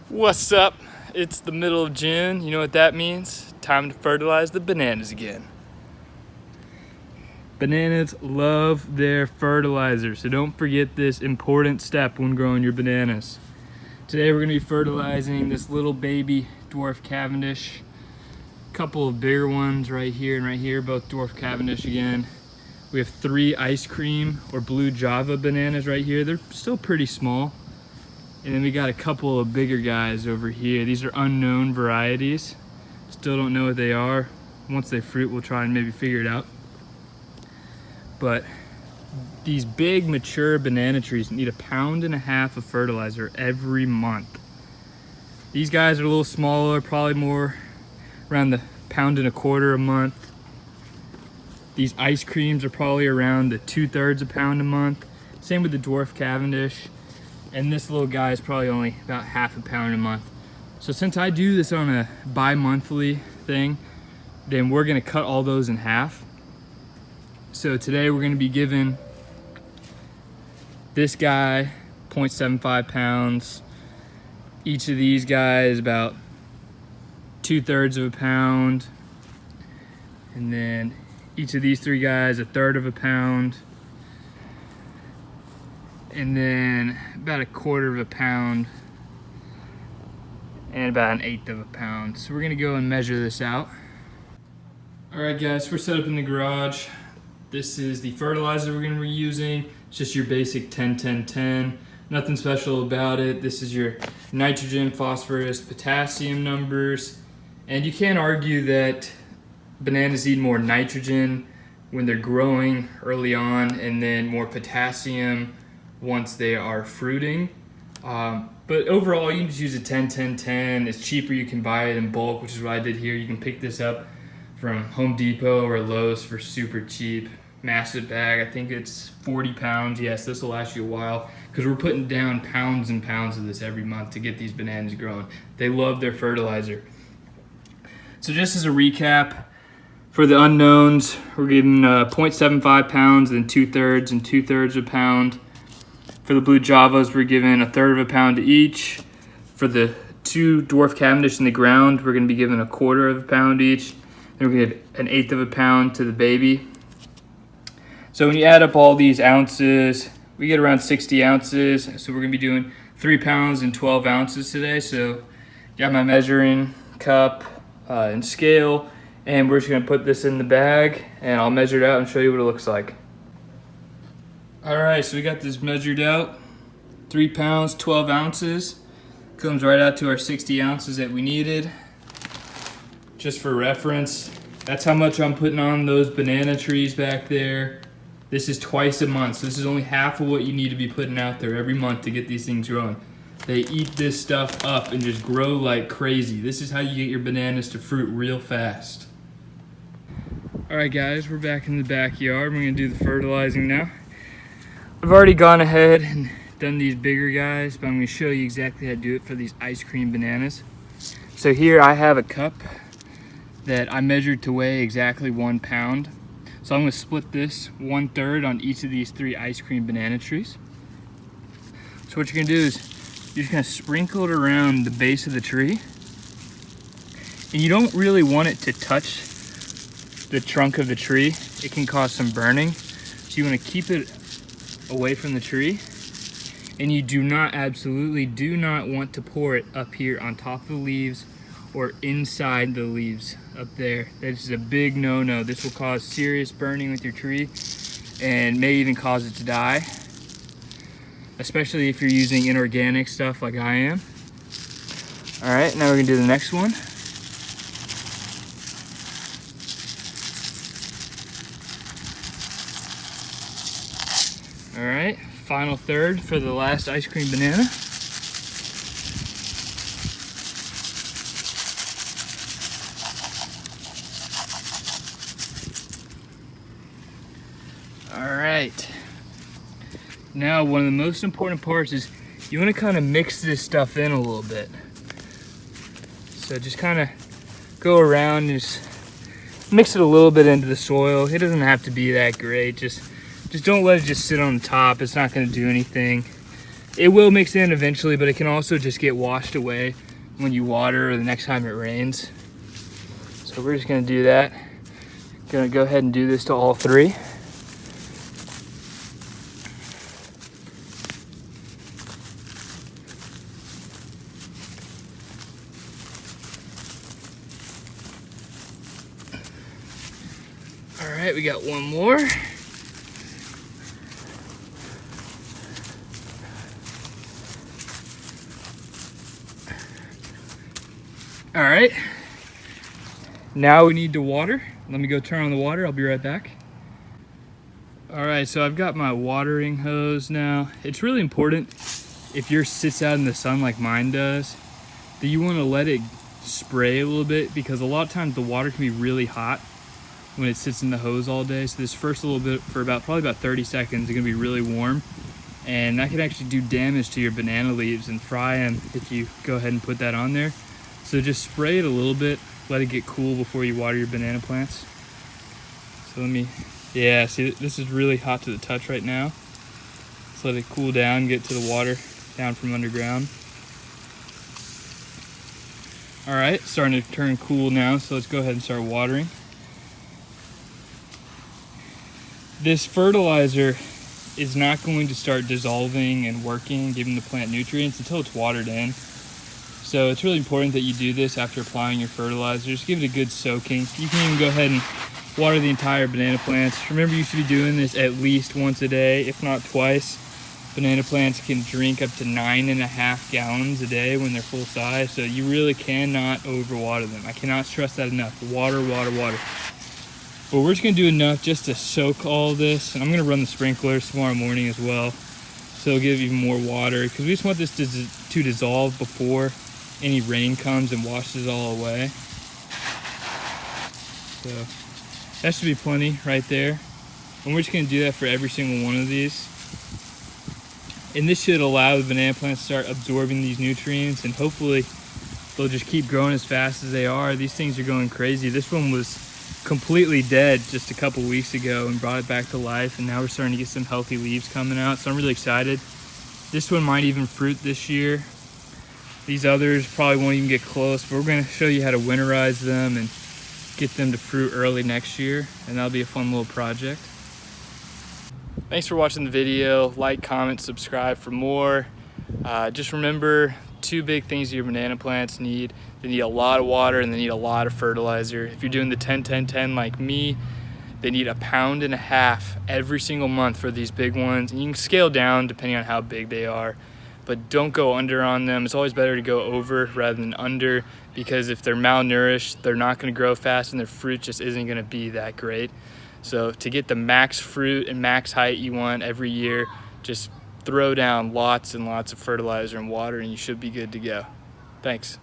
What's up? It's the middle of June. You know what that means? Time to fertilize the bananas again. Bananas love their fertilizer, so don't forget this important step when growing your bananas. Today we're going to be fertilizing this little baby dwarf Cavendish. A couple of bigger ones right here and right here, both dwarf Cavendish again. We have 3 ice cream or blue Java bananas right here. They're still pretty small. And then we got a couple of bigger guys over here. These are unknown varieties. Still don't know what they are. Once they fruit, we'll try and maybe figure it out. But these big mature banana trees need 1.5 pounds of fertilizer every month. These guys are a little smaller, probably more around the 1.25 pounds a month. These ice creams are probably around the 2/3 pound a month. Same with the dwarf Cavendish. And this little guy is probably only about 1/2 pound a month. So since I do this on a bi-monthly thing, then we're gonna cut all those in half. So today we're gonna be giving this guy 0.75 pounds. Each of these guys about 2/3 pound. And then each of these 3 guys 1/3 pound. And then about 1/4 pound and about 1/8 pound. So we're gonna go and measure this out. All right guys, we're set up in the garage. This is the fertilizer we're gonna be using. It's just your basic 10-10-10. Nothing special about it. This is your nitrogen, phosphorus, potassium numbers. And you can't argue that bananas need more nitrogen when they're growing early on and then more potassium once they are fruiting. But overall, you can just use a 10-10-10. It's cheaper, you can buy it in bulk, which is what I did here. You can pick this up from Home Depot or Lowe's for super cheap. Massive bag, I think it's 40 pounds. Yes, this will last you a while because we're putting down pounds and pounds of this every month to get these bananas growing. They love their fertilizer. So just as a recap, for the unknowns, we're giving 0.75 pounds, then 2/3 and 2/3 pound. For the blue Javas, we're giving 1/3 pound to each. For the 2 dwarf Cavendish in the ground, we're going to be giving 1/4 pound each. Then we're going to give 1/8 pound to the baby. So when you add up all these ounces, we get around 60 ounces. So we're going to be doing 3 pounds and 12 ounces today. So got my measuring cup and scale, and we're just going to put this in the bag, and I'll measure it out and show you what it looks like. All right, so we got this measured out, 3 pounds, 12 ounces. Comes right out to our 60 ounces that we needed. Just for reference, that's how much I'm putting on those banana trees back there. This is twice a month, so this is only half of what you need to be putting out there every month to get these things growing. They eat this stuff up and just grow like crazy. This is how you get your bananas to fruit real fast. All right guys, we're back in the backyard. We're gonna do the fertilizing now. I've already gone ahead and done these bigger guys, but I'm going to show you exactly how to do it for these ice cream bananas. So here I have a cup that I measured to weigh exactly 1 pound. So I'm going to split this 1/3 on each of these 3 ice cream banana trees. So what you're going to do is you're just going to sprinkle it around the base of the tree. And you don't really want it to touch the trunk of the tree. It can cause some burning. So you want to keep it away from the tree, and you absolutely do not want to pour it up here on top of the leaves or inside the leaves up there. That is a big no-no. This will cause serious burning with your tree and may even cause it to die, especially if you're using inorganic stuff like I am. All right, now we're gonna do the next one. All right, final 1/3 for the last ice cream banana. All right, now one of the most important parts is you want to kind of mix this stuff in a little bit. So just kind of go around and just mix it a little bit into the soil. It doesn't have to be that great. Just don't let it just sit on the top. It's not going to do anything. It will mix in eventually, but it can also just get washed away when you water or the next time it rains. So we're just gonna do that. Gonna go ahead and do this to all three. All right, we got one more. All right, now we need to water. Let me go turn on the water, I'll be right back. All right, so I've got my watering hose now. It's really important, if yours sits out in the sun like mine does, that you wanna let it spray a little bit, because a lot of times the water can be really hot when it sits in the hose all day. So this first little bit, for probably about 30 seconds, is gonna be really warm. And that can actually do damage to your banana leaves and fry them if you go ahead and put that on there. So just spray it a little bit, let it get cool before you water your banana plants. So yeah, see, this is really hot to the touch right now. Let's let it cool down, get to the water down from underground. All right, starting to turn cool now, so let's go ahead and start watering. This fertilizer is not going to start dissolving and working, giving the plant nutrients until it's watered in. So it's really important that you do this after applying your fertilizers. Give it a good soaking. You can even go ahead and water the entire banana plants. Remember, you should be doing this at least once a day, if not twice. Banana plants can drink up to 9.5 gallons a day when they're full size, so you really cannot overwater them. I cannot stress that enough. Water, water, water. But we're just gonna do enough just to soak all of this, and I'm gonna run the sprinklers tomorrow morning as well, so it'll give even more water, because we just want this to dissolve before any rain comes and washes it all away. So that should be plenty right there. And we're just gonna do that for every single one of these. And this should allow the banana plants to start absorbing these nutrients, and hopefully they'll just keep growing as fast as they are. These things are going crazy. This one was completely dead just a couple weeks ago and brought it back to life, and now we're starting to get some healthy leaves coming out, so I'm really excited. This one might even fruit this year. These others probably won't even get close, but we're going to show you how to winterize them and get them to fruit early next year, and that'll be a fun little project. Thanks for watching the video. Like, comment, subscribe for more. Just remember, two big things your banana plants need. They need a lot of water and they need a lot of fertilizer. If you're doing the 10-10-10 like me, they need 1.5 pounds every single month for these big ones. And you can scale down depending on how big they are, but don't go under on them. It's always better to go over rather than under, because if they're malnourished, they're not gonna grow fast and their fruit just isn't gonna be that great. So to get the max fruit and max height you want every year, just throw down lots and lots of fertilizer and water and you should be good to go. Thanks.